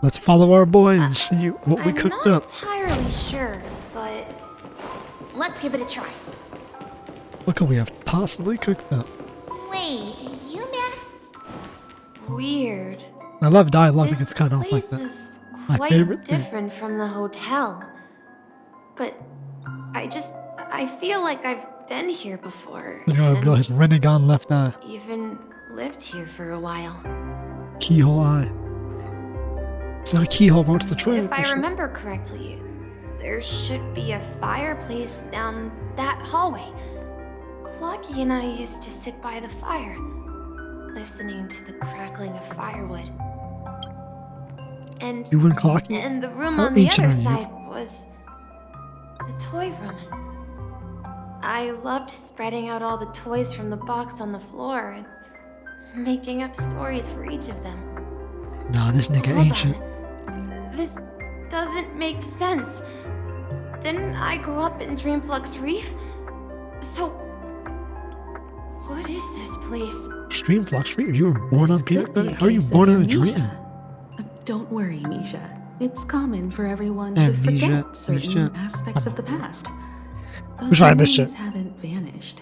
Let's follow our boy and see what we cooked I'm up. not entirely sure, but let's give it a try. What could we have possibly cooked up? Wait, you man? Weird. I love dialogue that This gets cut off like place that. is My quite favorite thing. different from the hotel. But I feel like I've been here before. You know, and his renegade left eye. even lived here for a while. Keyhole eye. It's not a keyhole, but it's the train. If I remember correctly, there should be a fireplace down that hallway. Clockie and I used to sit by the fire, listening to the crackling of firewood. And You and Clockie? and the room How on the ancient other are you? side was the toy room. I loved spreading out all the toys from the box on the floor and making up stories for each of them. Nah, this nigga Hold ancient. on. This doesn't make sense. Didn't I grow up in Dreamflux Reef? So, what is this place? Streamflux Street? You were born This on could be a Penacony? How are you case of born in a amnesia. dream? Don't worry, Misha. It's common for everyone to Amnesia, forget certain Misha. aspects of the past. We're Those trying this memories shit. haven't vanished.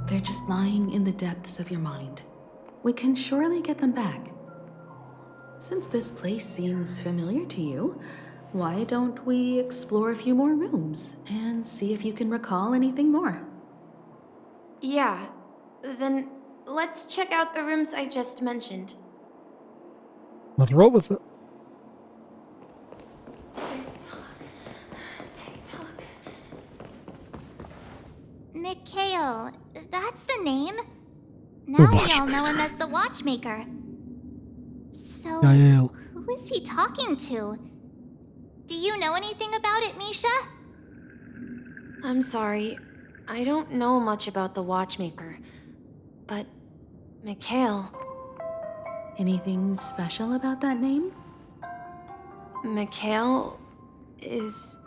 They're just lying in the depths of your mind. We can surely get them back. Since this place seems familiar to you, why don't we explore a few more rooms and see if you can recall anything more? Yeah, then let's check out the rooms I just mentioned. Let's roll with it. Mikhail, that's the name. Now we all Watchmaker. know him as the Watchmaker. So, Yael. who is he talking to? Do you know anything about it, Misha? I'm sorry, I don't know much about the Watchmaker, but Mikhail. Anything special about that name? Mikhail is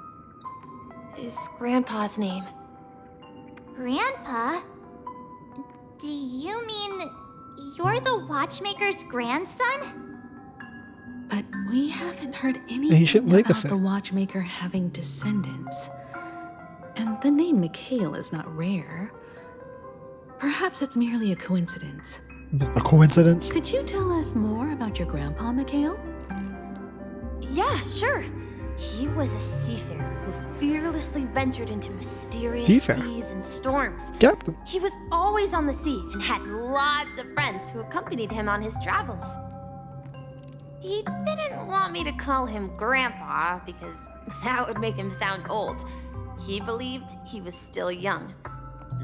Grandpa's name. Grandpa? Do you mean you're the Watchmaker's grandson? But we haven't heard Ancient anything about legacy. the Watchmaker having descendants. And the name Mikhail is not rare. Perhaps it's merely a coincidence. A coincidence? Could you tell us more about your grandpa, Mikhail? Yeah, sure. He was a seafarer who fearlessly ventured into mysterious Seafarer? seas and storms. Captain. He was always on the sea and had lots of friends who accompanied him on his travels. He didn't want me to call him Grandpa because that would make him sound old. He believed he was still young.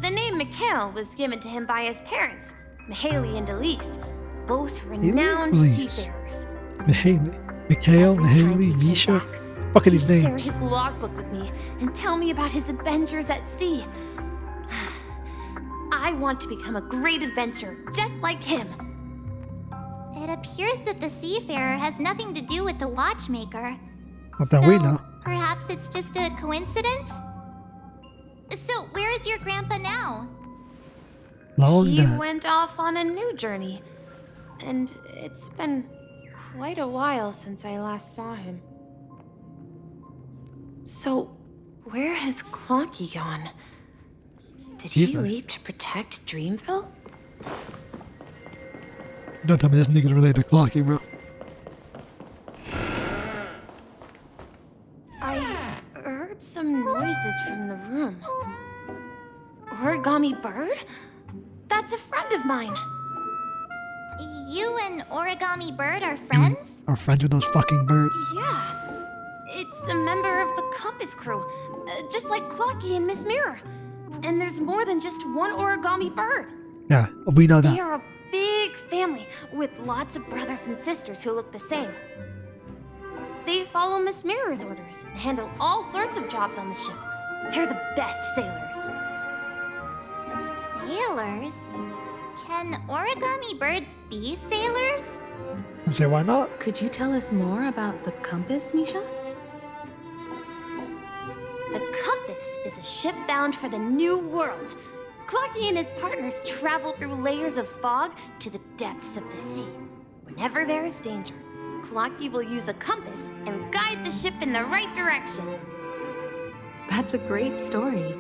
The name Mikhail was given to him by his parents, Mihaly and Elise, both renowned Elise. seafarers. Mikhail, Every time Mihaly, he came Misha. back, Fuck are these he'd share names? his logbook with me and tell me about his adventures at sea. I want to become a great adventurer, just like him. It appears that the seafarer has nothing to do with the Watchmaker. Not that we know. Perhaps it's just a coincidence? So, where is your grandpa now? Long He dead. went off on a new journey, and it's been quite a while since I last saw him. So, where has Clockie gone? Did He's he not- leave to protect Dreamville? Don't tell me this nigga's related to Clockie, bro. I heard some noises from the room. Origami Bird? That's a friend of mine. You and Origami Bird are friends? Are friends with those fucking birds. Yeah. It's a member of the Compass crew, just like Clockie and Miss Mirror. And there's more than just one Origami Bird. Yeah, we know They that. are a big family with lots of brothers and sisters who look the same. They follow Miss Mirror's orders and handle all sorts of jobs on the ship. They're the best sailors. Sailors? Can origami birds be sailors? Say why not? Could you tell us more about the compass, Misha? The Compass is a ship bound for the New World. Clockie and his partners travel through layers of fog to the depths of the sea. Whenever there is danger, Clockie will use a compass and guide the ship in the right direction. That's a great story.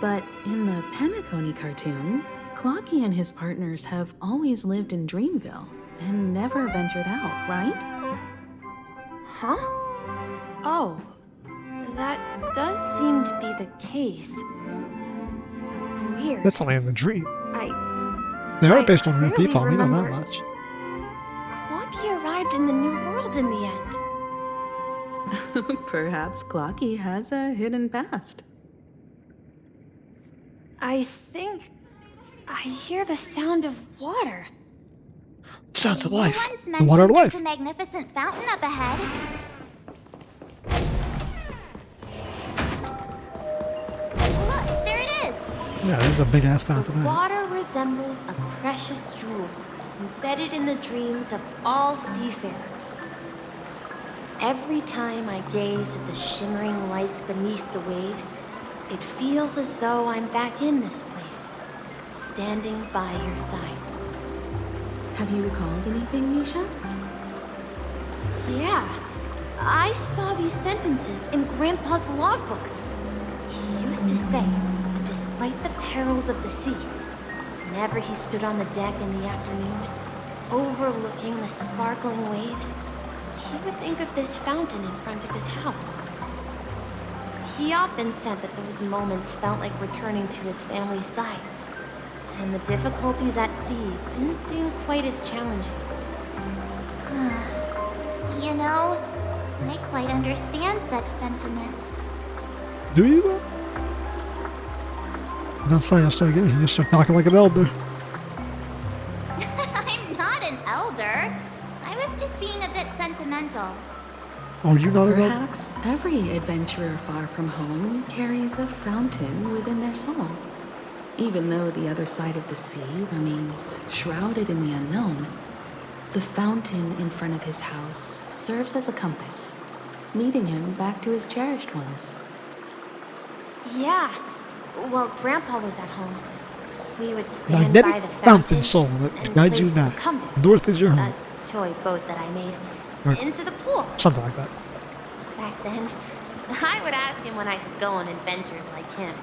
But in the Penacony cartoon, Clockie and his partners have always lived in Dreamville and never ventured out, right? Huh? Oh, that does seem to be the case. Weird. That's only in the dream. I They are based on real clearly people. We know that remember- much. Clockie arrived in the New World in the end. Perhaps Clockie has a hidden past. I think I hear the sound of water. Sound of life. Once The mentioned water of there's life. a magnificent fountain up ahead. Look, there it is. Yeah, there's a big ass The fountain. there. water resembles a precious jewel embedded in the dreams of all seafarers. Every time I gaze at the shimmering lights beneath the waves, it feels as though I'm back in this place, standing by your side. Have you recalled anything, Misha? Yeah, I saw these sentences in Grandpa's logbook. He used to say that despite the perils of the sea, whenever he stood on the deck in the afternoon, overlooking the sparkling waves, he would think of this fountain in front of his house. He often said that those moments felt like returning to his family's side, and the difficulties at sea didn't seem quite as challenging. You know, I quite understand such sentiments. Do you though? Don't say I start getting you start talking like an elder. I'm not an elder. I was just being a bit sentimental. Oh, you not about? Perhaps every adventurer far from home carries a fountain within their soul. Even though the other side of the sea remains shrouded in the unknown, the fountain in front of his house serves as a compass, leading him back to his cherished ones. Yeah. Well, Grandpa was at home. We would stand Magnetic by the fountain soul that and guides you place the back. compass, North is your home. a toy boat that I made, Right. into the pool. Something like that. Back then, I would ask him when I could go on adventures like him,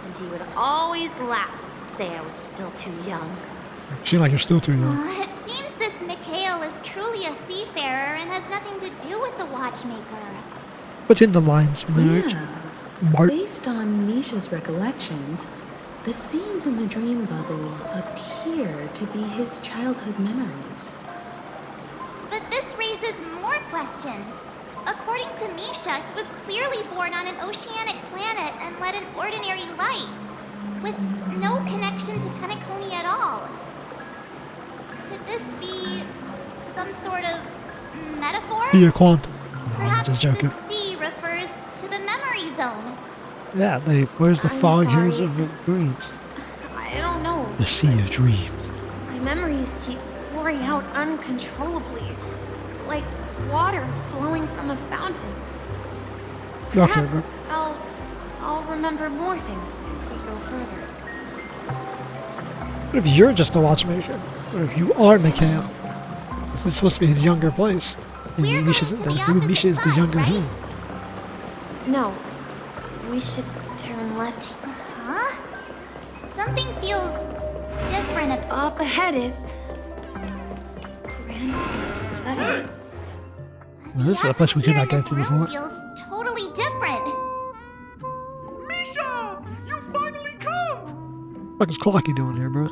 and he would always laugh and say I was still too young. Seems like you're still too young. It seems this Mikhail is truly a seafarer and has nothing to do with the Watchmaker. Between the lines, Mark. Yeah. Mark. Based on Misha's recollections, the scenes in the dream bubble appear to be his childhood memories. But this raises more questions. According to Misha, he was clearly born on an oceanic planet and led an ordinary life, with no connection to Penacony at all. Could this be some sort of metaphor? Be a quantum. No, I'm Perhaps just joking. the sea refers to the memory zone. Yeah, where's the I'm fog hills sorry. of the dreams? I don't know. The sea of dreams. My memories keep pouring out uncontrollably, like water flowing from a fountain. Okay, Perhaps I'll remember more things if we go further. What if you're just a watchmaker? Or if you are Mikhail? This is supposed to be his younger place. And We're Misha's going to there. the Maybe Misha is the opposite younger side, him. No, we should turn left. Huh? Something feels different Up ahead is Grandpa's study. Well, this is a place we could not The get to atmosphere in before. this room feels totally different. Misha! You finally come! What is Clockie doing here, bro?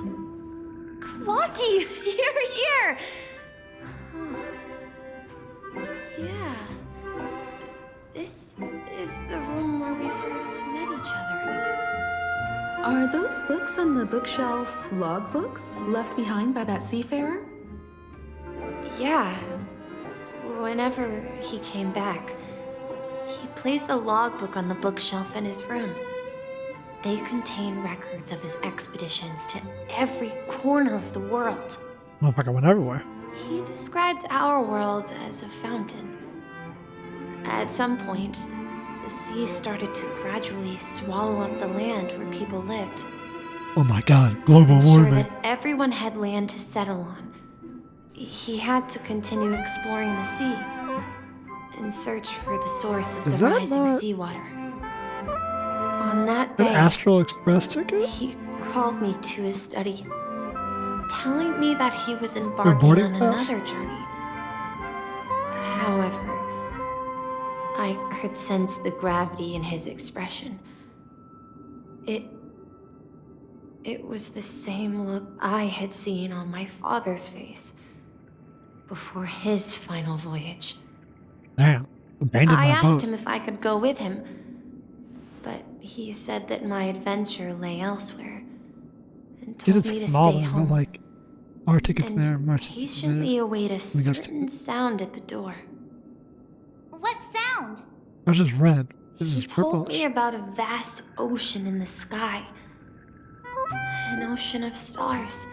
Clockie, you're here. Yeah. This is the room where we first met each other. Are those books on the bookshelf logbooks left behind by that seafarer? Yeah. Whenever he came back, he placed a logbook on the bookshelf in his room. They contain records of his expeditions to every corner of the world. Motherfucker went everywhere. He described our world as a fountain. At some point, the sea started to gradually swallow up the land where people lived. Oh my god, global Sure warming. that everyone had land to settle on. he had to continue exploring the sea and search for the source of Is the that rising not seawater. On that an day, Astral Express ticket? he called me to his study, telling me that he was Your embarking boarding on pass? another journey. However, I could sense the gravity in his expression. It was the same look I had seen on my father's face before his final voyage. Damn. Abandoned I my asked boat. him if I could go with him, but he said that my adventure lay elsewhere and told Because me to it's small, stay but home like our tickets there, and our tickets patiently there. await a guess certain sound at the door. What sound? Ours is red. This He is told me purplish. about a vast ocean in the sky. An ocean of stars.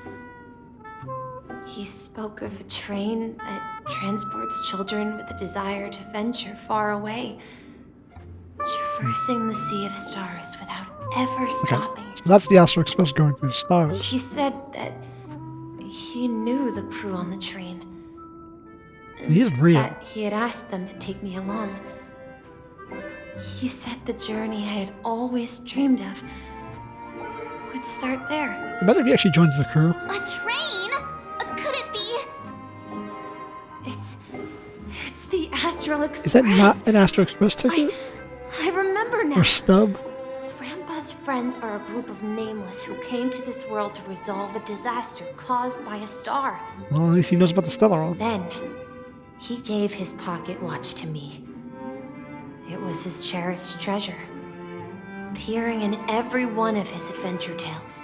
He spoke of a train that transports children with a desire to venture far away, traversing the sea of stars without ever stopping. So that's the Astral Express going through the stars. He said that he knew the crew on the train. And He is real. that he had asked them to take me along. He said the journey I had always dreamed of would start there. Imagine if he actually joins the crew. A train? Could it be? It's the Astral Express. Is that not an Astral Express ticket? I remember now. Or stub? Grandpa's friends are a group of nameless who came to this world to resolve a disaster caused by a star. Well, at least he knows about the Stellar one. Then, he gave his pocket watch to me. It was his cherished treasure, appearing in every one of his adventure tales.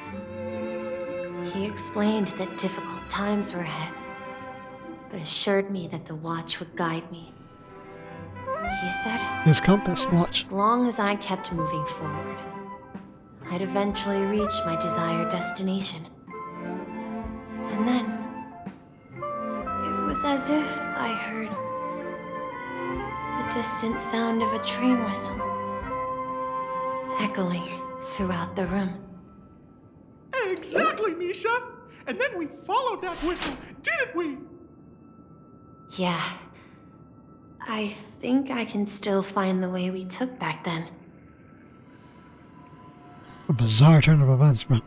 He explained that difficult times were ahead, but assured me that the watch would guide me. He said, His compass watch. as long as I kept moving forward, I'd eventually reach my desired destination. And then, it was as if I heard the distant sound of a train whistle echoing throughout the room. Exactly, Misha. And then we followed that whistle, didn't we? Yeah. I think I can still find the way we took back then. A bizarre turn of events, bro.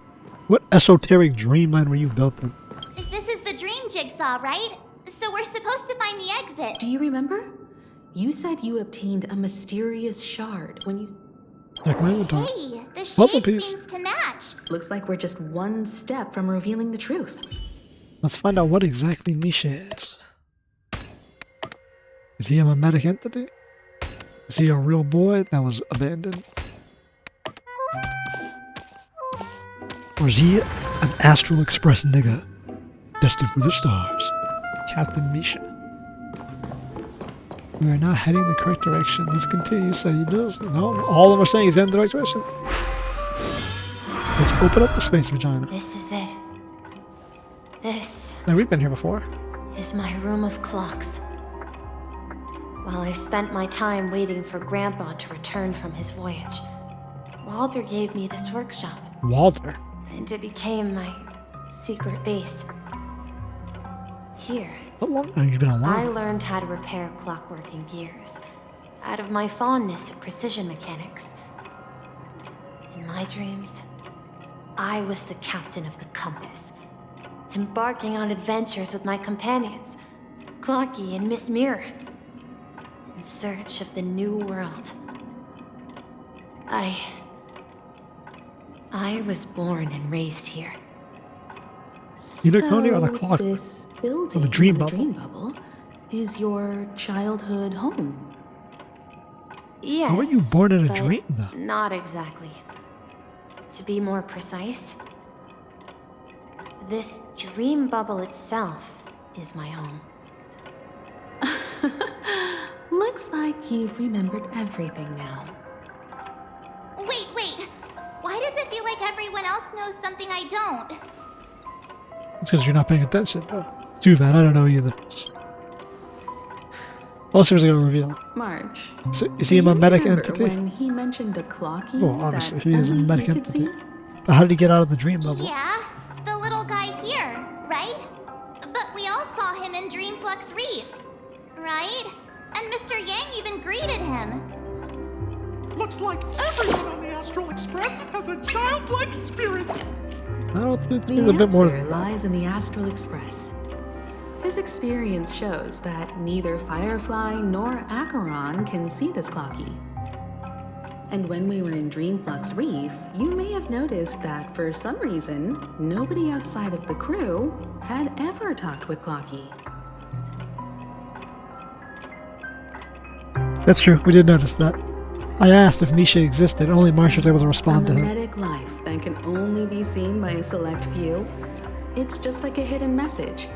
What esoteric dreamland were you built in? This is the dream jigsaw, right? So we're supposed to find the exit. Do you remember? You said you obtained a mysterious shard when you... Check my inventory. Hey, the Puzzle shape piece. seems to match. Looks like we're just one step from revealing the truth. Let's find out what exactly Misha is. Is he a mimetic entity? Is he a real boy that was abandoned? Or is he an Astral Express nigga destined for the stars? Captain Misha. We are now heading the correct direction. Let's continue. So he knows. No, all of them are saying he's in the right direction. Let's open up the space vagina. This is it. This Now, we've been here before. is my room of clocks. While I spent my time waiting for Grandpa to return from his voyage, Walter gave me this workshop, Walter. and it became my secret base. Here, How long have you been I alive? learned how to repair clockwork and gears out of my fondness of precision mechanics. In my dreams, I was the captain of the compass, embarking on adventures with my companions, Clockie and Miss Mirror, in search of the new world. I was born and raised here. Either Coney or the So clock. this building, the dream on bubble. dream bubble, is your childhood home. Yes. How were you born in a but dream, though? Not exactly. To be more precise, this dream bubble itself is my home. Looks like you've remembered everything now. Wait. Why does it feel like everyone else knows something I don't? It's because you're not paying attention. Too bad, I don't know either. Also, was going to reveal. Marge. So, is do he a you mimetic remember entity? when he mentioned a Clockie Well, obviously, that he is a only mimetic he could entity. see? But how did he get out of the dream bubble? Yeah, the little guy here, right? But we all saw him in Dreamflux Reef, right? And Mr. Yang even greeted him. Looks like everyone on the Astral Express has a childlike spirit. I don't think it's The a bit more answer than that. lies in the Astral Express. His experience shows that neither Firefly nor Acheron can see this Clockie. And when we were in Dreamflux Reef, you may have noticed that for some reason, nobody outside of the crew had ever talked with Clockie. That's true. We did notice that. I asked if Misha existed. Only Marsha was able to A respond to him. mimetic life that can only be seen by a select few. It's just like a hidden message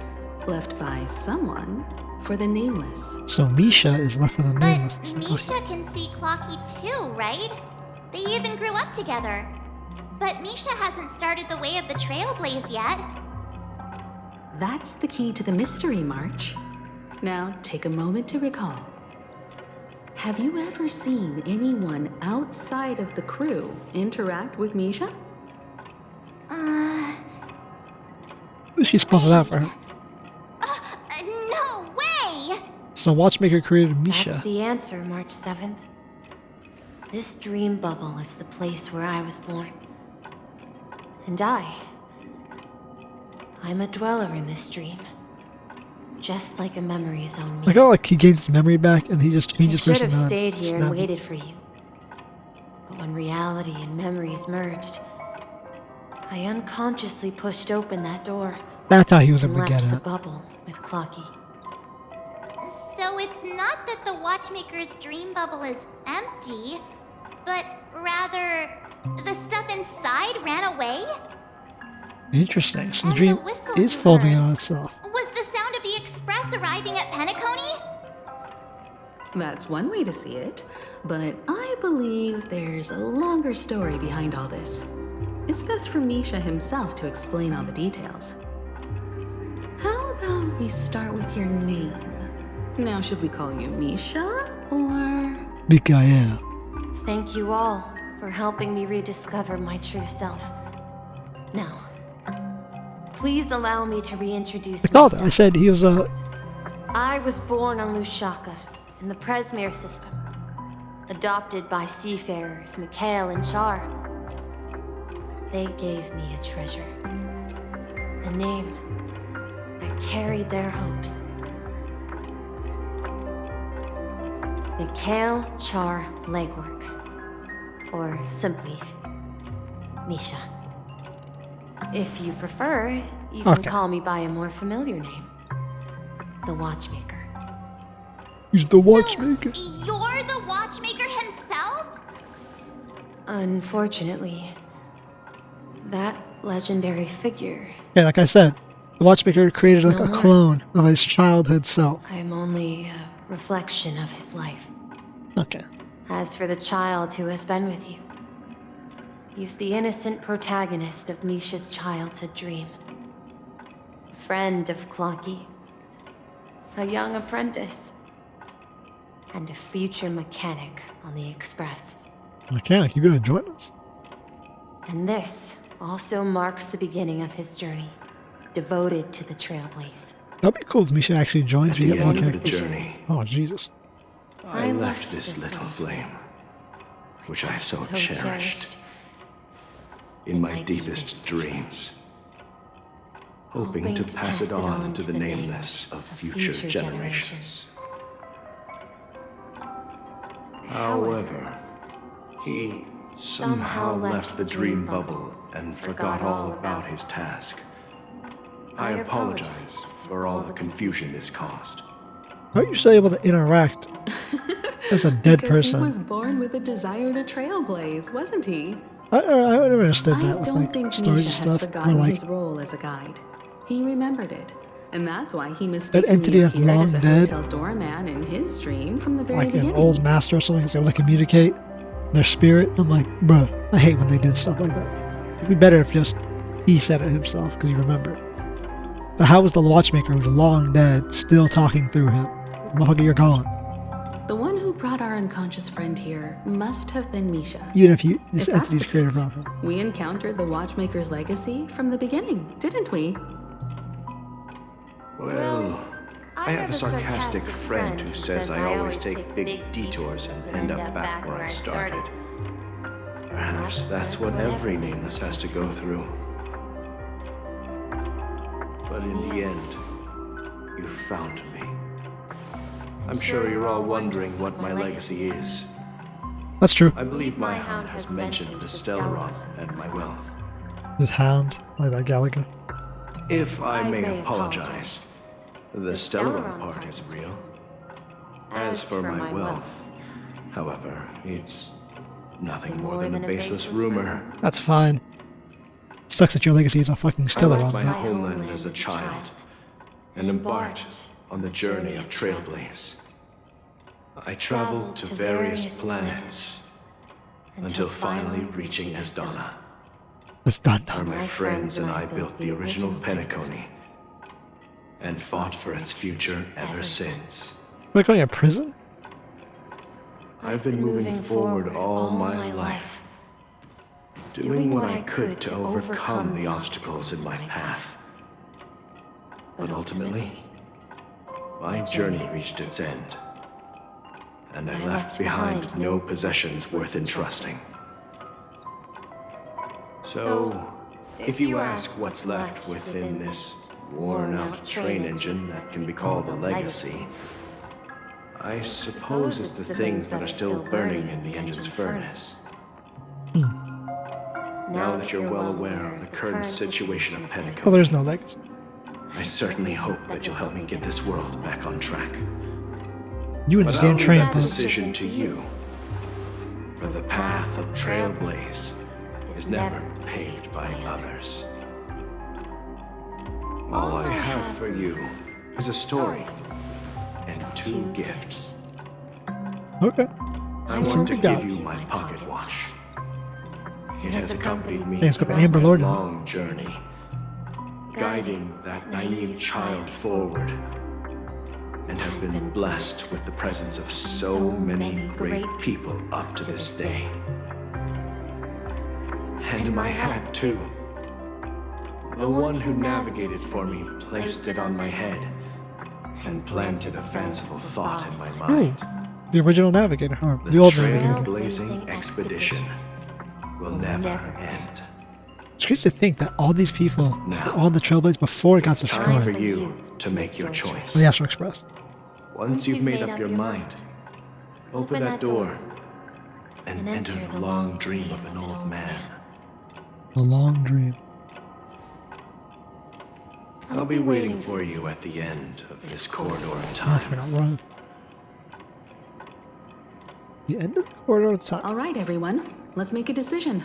left by someone for the nameless. So Misha is left for the nameless. But Misha can see Clockie too, right? They even grew up together. But Misha hasn't started the way of the Trailblaze yet. That's the key to the mystery, March. Now take a moment to recall. Have you ever seen anyone outside of the crew interact with Misha? She spells it out for her. No way! So Watchmaker created Misha. That's the answer, March 7th. This dream bubble is the place where I was born. And I'm a dweller in this dream. Just like a memory zone me. I feel like he gains his memory back and he just I changes should have personality. stayed here and waited for you. But when reality and memories merged, I unconsciously pushed open that door That's how he was and able to get left the it. bubble with Clockie. So it's not that the Watchmaker's dream bubble is empty, but rather the stuff inside ran away? Interesting. So the And dream the whistle is you folding in heard. on itself. Was the sound of the express arriving at Penacony? That's one way to see it, but I believe there's a longer story behind all this. It's best for Misha himself to explain all the details. How about we start with your name? Now, should we call you Misha or... Mikhail. Thank you all for helping me rediscover my true self. Now, please allow me to reintroduce I called it. I myself. said he was a. I was born on Lusaka in the Presmere system, adopted by seafarers Mikhail and Char. They gave me a treasure, a name that carried their hopes. Mikhail Char Legwork, or simply Misha. If you prefer, you can Okay. call me by a more familiar name, the Watchmaker. He's the Watchmaker. You're the Watchmaker himself? Unfortunately, that legendary figure, Yeah, like I said, the Watchmaker created He's like no a more. clone of his childhood self. I'm only a reflection of his life. Okay. As for the child who has been with you, he's the innocent protagonist of Misha's childhood dream. A friend of Clockie, a young apprentice, and a future mechanic on the Express. Mechanic, you gonna join us? And this also marks the beginning of his journey, devoted to the Trailblaze. That'd be cool if Misha actually joins. At We the get more end of the characters. journey, Oh, Jesus. I I left left this this little life, flame, which I so cherished. cherished, in my deepest dreams, hoping to pass it on to the nameless of future generations. However, he somehow left the dream bubble and forgot all about his task. I apologize for all the confusion this caused. How are you still able to interact as a dead Because he person? was born with a desire to trailblaze, wasn't he? I never understood I that with don't like think stories Misha and has stuff. forgotten Where like his role as a guide. He remembered it, and that's why he mistakenly entity that's appeared long as a dead, hotel doorman in his dream from the very like an beginning. old master or something is able to communicate their spirit. I'm like, bruh, I hate when they do stuff like that. It'd be better if just he said it himself because he remembered. But how was the Watchmaker who's long dead still talking through him? Motherfucker, you're gone. The one who brought our unconscious friend here must have been Misha. Even if this If that's entity's the created case, around him. we encountered the Watchmaker's legacy from the beginning, didn't we? Well, I have a sarcastic friend who says I always take big detours and end up back where I started. Perhaps that's what every Nameless has to go through. But in the end, you found me. I'm sure you're all wondering what my legacy is. That's true. I believe my hound has mentioned the 𝐿𝐴𝐿𝐴𝐿 and my wealth. This hound, like that Gallagher. If I may apologize, the 𝐿𝐴𝐿AR part is real. As for my wealth, however, it's nothing more than a baseless rumor. That's fine. Sucks that your legacy is a fucking I left 𝐿𝐴𝐿AR. my homeland as a child and embarked on the journey of Trailblaze. I traveled to various planets until finally reaching 𝐿𝐴𝐿𝐴, It's done where now. my friends and I built the original Penacony and fought for its future ever since. We're going to prison? I've been moving forward all my life, doing what I could to overcome the obstacles in my path. But ultimately, my journey reached its end, and I left behind no possessions worth entrusting. So, if you ask what's left within this worn-out train engine that can be called a legacy, I suppose it's the things that are still burning in the engine's furnace. Now that you're well aware of the current situation of Oh, Penacony, there's no legacy. I certainly hope that you'll help me get this world back on track. You and But the I'll damn leave train that bus. decision to you. For the path of Trailblaze is never paved by others. All I have for you is a story and 2 gifts. Okay. I Let's see want what to we got. give you my pocket watch. It has accompanied me Hey, it's got the throughout Amber my Lord in it. long journey, guiding that naive child forward, and has been blessed with the presence of so many great people up to this day. And my hat, too. The one who navigated for me placed it on my head and planted a fanciful thought in my mind. The original navigator, or The the old navigator. Trailblazing expedition will never end. It's crazy to think that all these people Now, were on the Trailblaze before it got It's time for destroyed. you to make your choice. The Astral Express. Once you've made up your mind, open that door and enter the long dream of an old man. A long dream. I'll be waiting for you at the end of this corridor of Oh, we're time. not wrong. The end of the corridor of time. All right, everyone. Let's make a decision.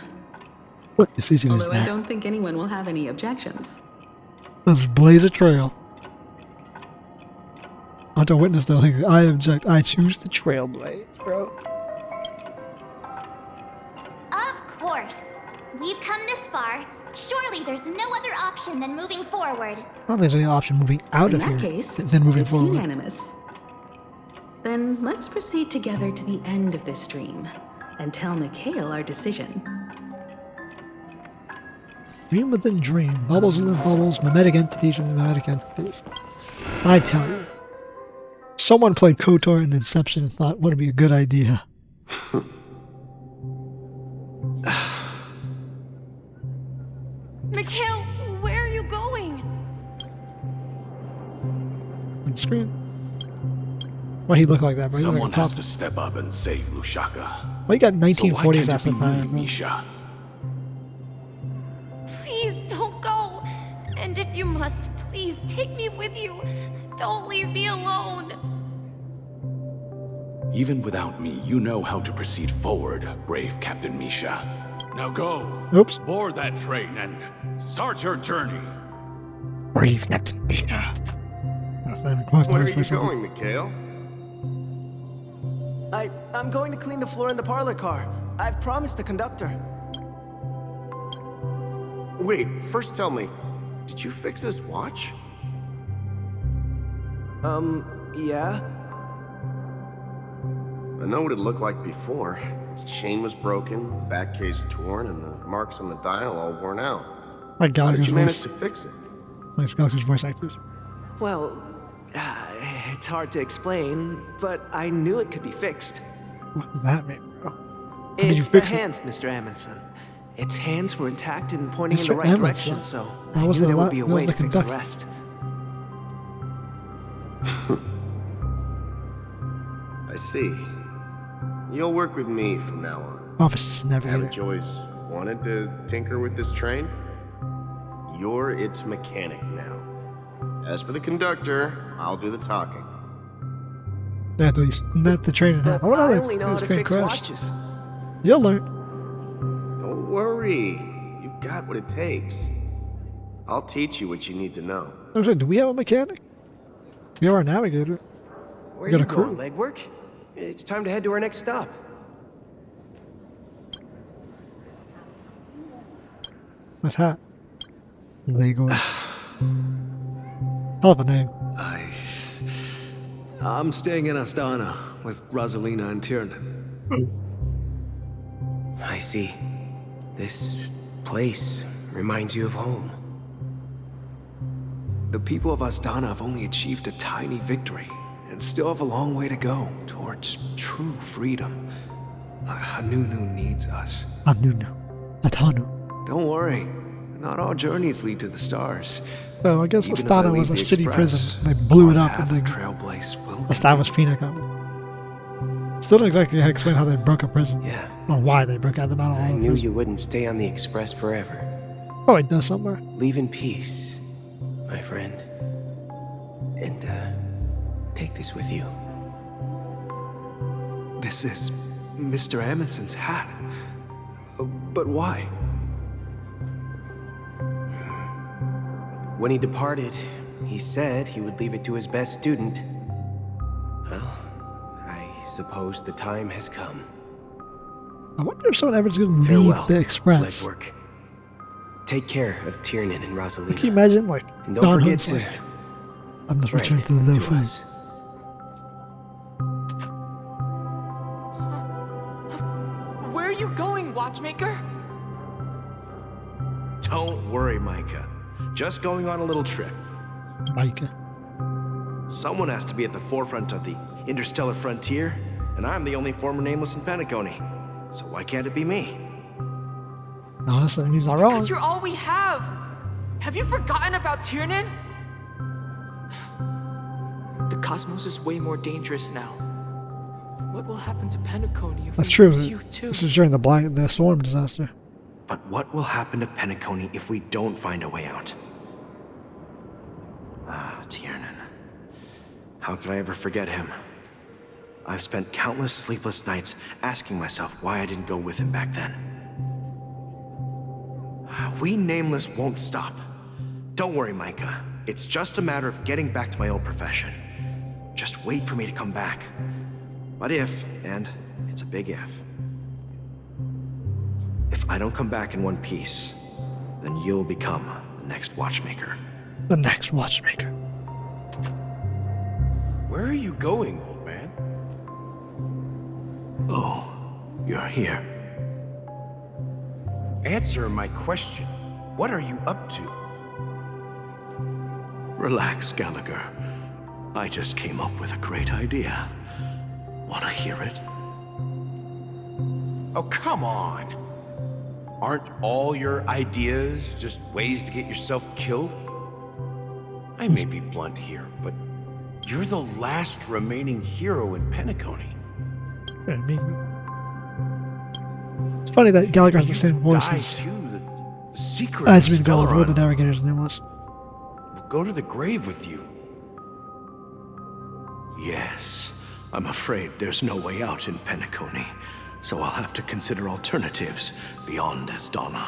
What decision is Although I that? don't think anyone will have any objections. Let's blaze a trail. I want to witness the like, I object. I choose the Trailblaze, bro. Of course. We've come this far. Surely there's no other option than moving forward. I don't think there's any option moving out In of that here case, than moving it's forward. unanimous. Then let's proceed together to the end of this dream and tell Mikhail our decision. Dream within dream. Bubbles within bubbles. Mimetic entities within mimetic entities. I tell you. Someone played KOTOR in Inception and thought, what would be a good idea? Mikhail, where are you going? On screen. Why he look like that, bro? He look Someone like a has cop. to step up and save Lusaka. Why you got So why 1940s can't ass it with be that, me, bro? Misha? Please don't go. And if you must, please take me with you. Don't leave me alone. Even without me, you know how to proceed forward, brave Captain Misha. Now go. Oops. Board that train and start your journey. Brave Captain Misha. That's not even close to Where are his you voice. going, Mikhail? I'm going to clean the floor in the parlor car. I've promised the conductor. Wait, first tell me, did you fix this watch? Yeah? I know what it looked like before. Its chain was broken, the back case torn, and the marks on the dial all worn out. My How God, did his you manage voice. to fix it? Nice Galaxy's voice actors. Well, It's hard to explain, but I knew it could be fixed. What does that mean, bro? How did you It's the fix it? hands, Mr. Amundsen. Its hands were intact and pointing in Mr. the right Amundsen? direction, so That I was knew the there la- would be a that was way the to fix the conductor. rest. I see. You'll work with me from now on. Office Haven't navigator. you always wanted to tinker with this train? You're its mechanic now. As for the conductor, I'll do the talking. They have to snap the train in half. But I wonder how I they- only know this how to train fix crashed. watches. You'll learn. Don't worry. You've got what it takes. I'll teach you what you need to know. Okay, do we have a mechanic? We have our navigator. Where got you a crew. going, Legwork? It's time to head to our next stop. Nice hat. Legwork. Hell of a name. I'm staying in Astana with Rosalina and Tiernan. I see. This place reminds you of home. The people of Astana have only achieved a tiny victory and still have a long way to go towards true freedom. Hanunu needs us. Hanunu. Atanu. Don't worry, not all journeys lead to the stars. Well, I guess Even if I Astana leave was a the city Express, prison. They blew it our up and path of then Trailblaze will established Penacony. Still don't exactly explain how they broke a prison. Yeah. Or why they broke out the battle. I knew you wouldn't stay on the Express forever. Oh, it does somewhere. Leave in peace, my friend. And, take this with you. This is Mr. Amundsen's hat. But why? When he departed, he said he would leave it to his best student. Well, I suppose the time has come. I wonder if someone ever is going to leave Farewell, the Express. Legwork. Take care of Tiernan and Rosalina. Can you imagine, like, And don't Don forget Hunt's to like, I must write return to the low to food. us. Where are you going, Watchmaker? Don't worry, Micah. Just going on a little trip. Micah. Someone has to be at the forefront of the interstellar frontier, and I'm the only former Nameless in Penacony. So why can't it be me? Honestly, he's not wrong. Because you're all we have. Have you forgotten about Tiernan? The cosmos is way more dangerous now. What will happen to Penacony if That's we true. lose you too? This is during the storm disaster. But what will happen to Penacony if we don't find a way out? Ah, Tiernan. How could I ever forget him? I've spent countless sleepless nights asking myself why I didn't go with him back then. We Nameless won't stop. Don't worry, Micah. It's just a matter of getting back to my old profession. Just wait for me to come back. But if, and it's a big if I don't come back in one piece, then you'll become the next Watchmaker. The next Watchmaker. Where are you going, old man? Oh, you're here. Answer my question. What are you up to? Relax, Gallagher. I just came up with a great idea. Wanna hear it? Oh, come on. Aren't all your ideas just ways to get yourself killed? I may be blunt here, but you're the last remaining hero in Penacony. I mean, it's funny that Gallagher has the same voice Die as too. The secret as of been going with the Stellaron navigator's name was. will go to the grave with you. Yes. I'm afraid there's no way out in Penacony, so I'll have to consider alternatives beyond Astana.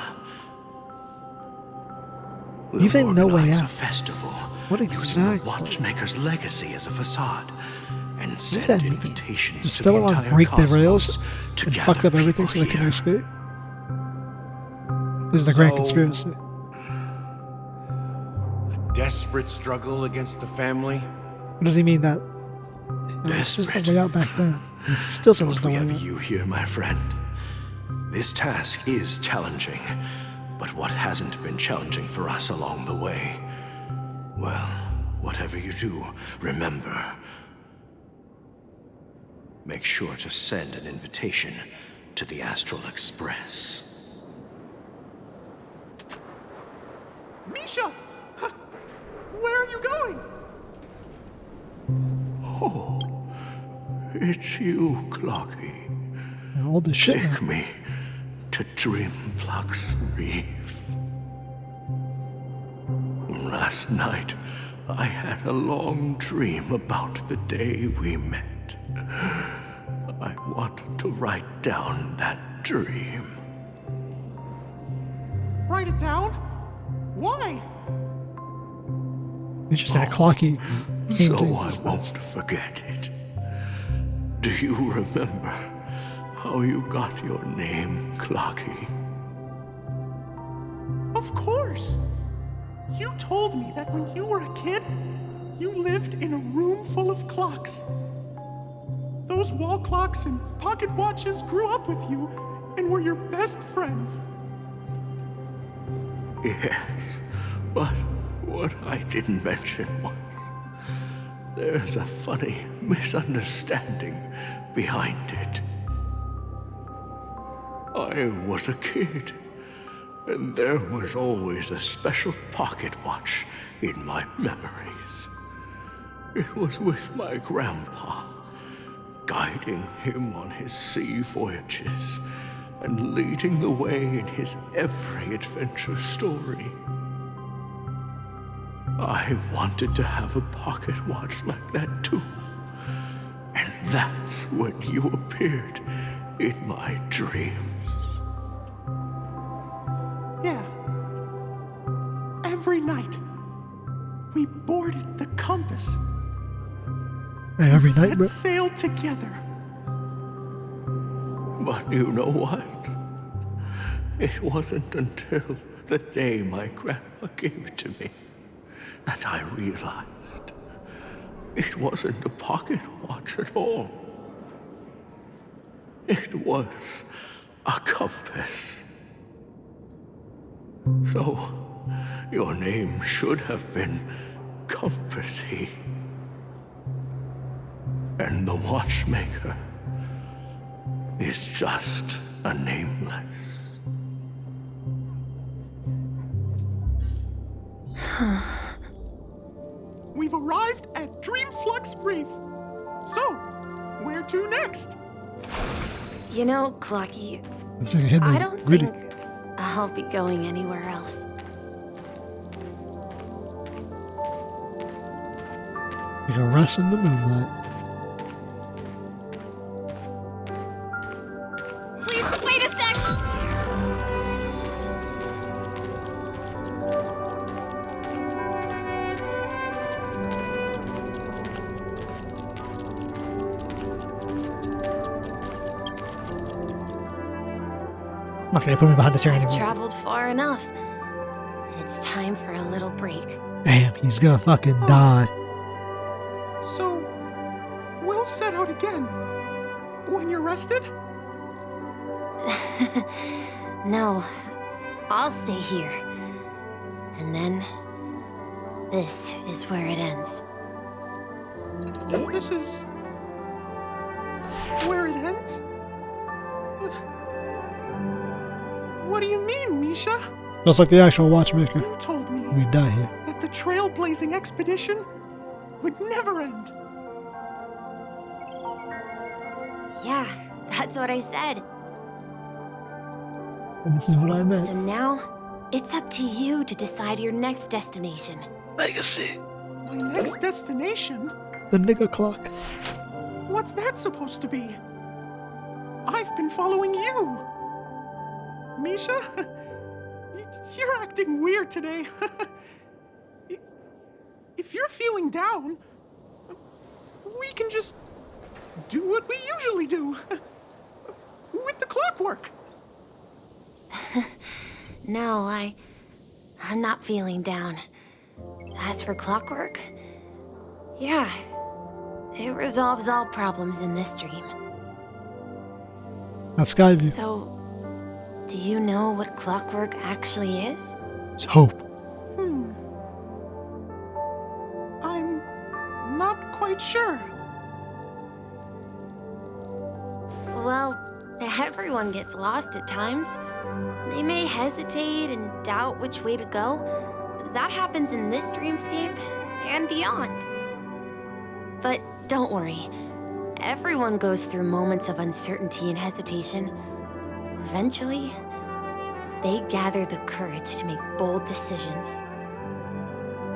You think no way Organize out? a festival What using the exactly? Watchmaker's legacy as a facade, and does send that mean? invitations Does to the Stellaron entire break the cosmos rails to and gather fuck up everything so people they can here. escape? This is the grand So- conspiracy. A desperate struggle against the family. What does he mean that? It's just Desperate. no way out back then. He still says there's Don't no we way have out. you here, my friend? This task is challenging, but what hasn't been challenging for us along the way? Well, whatever you do, remember, make sure to send an invitation to the Astral Express. Misha! Where are you going? Oh, it's you, Clockie. And all the shit. Take me to Dreamflux Reef. Last night, I had a long dream about the day we met. I want to write down that dream. Write it down? Why? Interesting. Clockie. So I won't forget it. Do you remember how you got your name, Clockie? Of course! You told me that when you were a kid, you lived in a room full of clocks. Those wall clocks and pocket watches grew up with you and were your best friends. Yes, but what I didn't mention was there's a funny misunderstanding behind it. I was a kid, and there was always a special pocket watch in my memories. It was with my grandpa, guiding him on his sea voyages and leading the way in his every adventure story. I wanted to have a pocket watch like that too. And that's when you appeared in my dreams. Yeah. Every night, we boarded the compass. And every night, Set bro. sail together. But you know what? It wasn't until the day my grandpa gave it to me that I realized it wasn't a pocket watch at all. It was a compass. So, your name should have been Compassy. And the Watchmaker is just a nameless. We've arrived at Dreamflux Reef. So, where to next? You know, Clockie, It's like hitting I the don't gritty. think I'll be going anywhere else. You can rest in the moonlight. Please, wait a sec! Okay, put me behind the chair I've anymore. traveled far enough. It's time for a little break. Damn, he's gonna fucking die. So, we'll set out again. When you're rested? No, I'll stay here. And then, this is where it ends. This is where it ends? What do you mean, Misha? Just like the actual Watchmaker. You told me We die here. that the Trailblazing expedition would never end. Yeah, that's what I said. And this is what I meant. So now, it's up to you to decide your next destination. Legacy. My next destination? The nigga clock. What's that supposed to be? I've been following you. Misha? You're acting weird today. If you're feeling down, we can just do what we usually do. With the clockwork. No, I'm not feeling down. As for clockwork, yeah, it resolves all problems in this dream. That's Skyview. So, do you know what clockwork actually is? It's hope. I'm not quite sure. Everyone gets lost at times. They may hesitate and doubt which way to go. That happens in this dreamscape and beyond. But don't worry. Everyone goes through moments of uncertainty and hesitation. Eventually, they gather the courage to make bold decisions.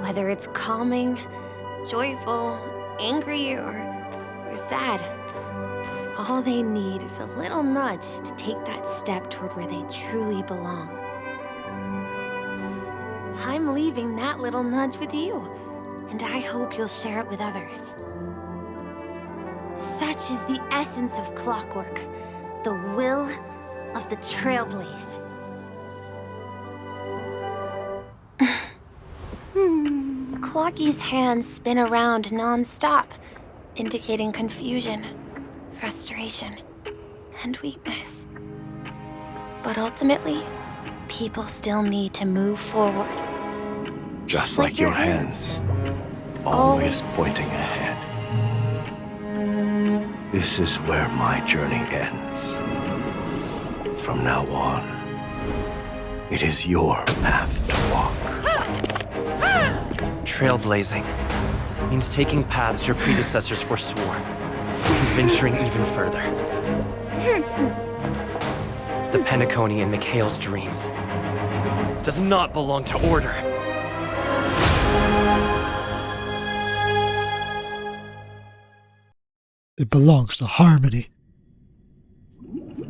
Whether it's calming, joyful, angry, or sad, all they need is a little nudge to take that step toward where they truly belong. I'm leaving that little nudge with you, and I hope you'll share it with others. Such is the essence of clockwork, the will of the Trailblaze. Clockie's hands spin around non-stop, indicating confusion, frustration, and weakness. But ultimately, people still need to move forward. Just like your hands, always pointing ahead. This is where my journey ends. From now on, it is your path to walk. Trailblazing means taking paths your predecessors forswore, and venturing even further. The Penacony in Mikhail's dreams does not belong to order. It belongs to harmony.